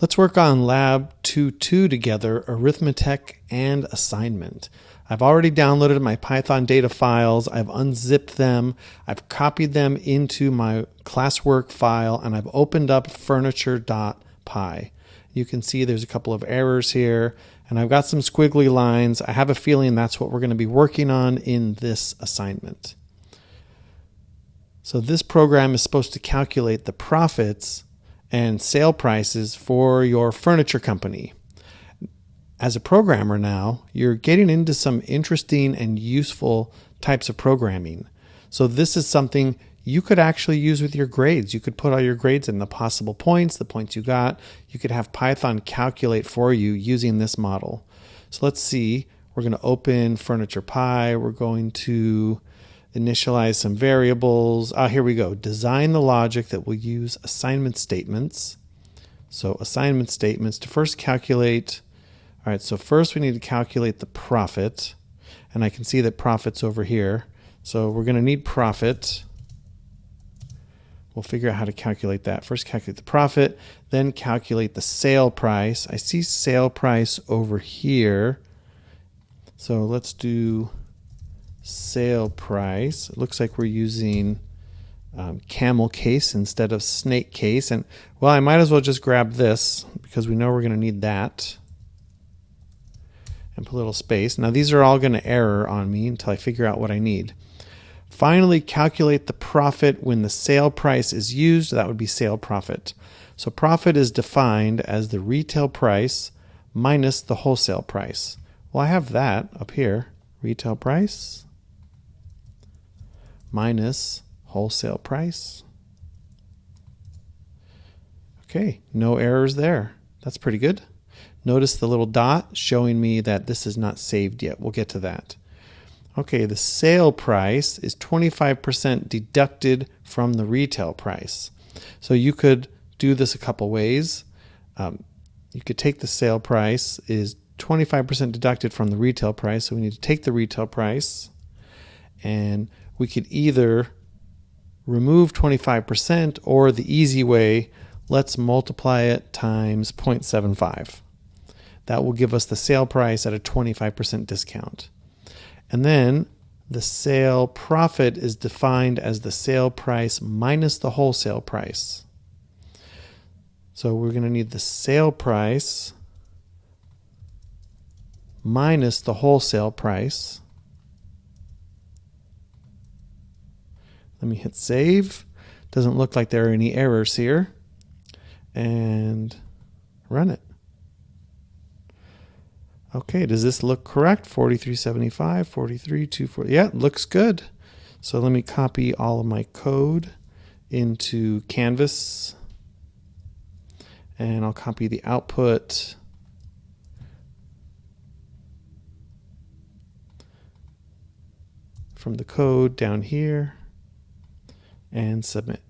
Let's work on Lab 2.2 together, Arithmetic and Assignment. I've already downloaded my Python data files, I've unzipped them, I've copied them into my classwork file, and I've opened up furniture.py. You can see there's a couple of errors here, and I've got some squiggly lines. I have a feeling that's what we're going to be working on in this assignment. So this program is supposed to calculate the profits and sale prices for your furniture company. As a programmer now, you're getting into some interesting and useful types of programming. So this is something you could actually use with your grades. You could put all your grades in, the possible points, the points you got. You could have Python calculate for you using this model. So let's see, we're going to open furniture.py. We're going to initialize some variables. Here we go. Design the logic that will use assignment statements. So assignment statements to first calculate. All right, so first we need to calculate the profit. And I can see that profit's over here. So we're going to need profit. We'll figure out how to calculate that. First calculate the profit, then calculate the sale price. I see sale price over here. So let's do sale price. It looks like we're using camel case instead of snake case. And well, I might as well just grab this because we know we're going to need that. And put a little space. Now these are all going to error on me until I figure out what I need. Finally, calculate the profit when the sale price is used. That would be sale profit. So profit is defined as the retail price minus the wholesale price. Well, I have that up here. Retail price minus wholesale price. Okay, no errors there. That's pretty good. Notice the little dot showing me that this is not saved yet. We'll get to that. Okay, the sale price is 25% deducted from the retail price. So you could do this a couple ways. You could take the sale price is 25% deducted from the retail price. So we need to take the retail price, and we could either remove 25%, or the easy way, let's multiply it times 0.75. That will give us the sale price at a 25% discount. And then the sale profit is defined as the sale price minus the wholesale price. So we're going to need the sale price minus the wholesale price. Let me hit save. Doesn't look like there are any errors here. And run it. Okay, does this look correct? 4375, 43,240. Yeah, it looks good. So let me copy all of my code into Canvas. And I'll copy the output. From the code down here. And submit.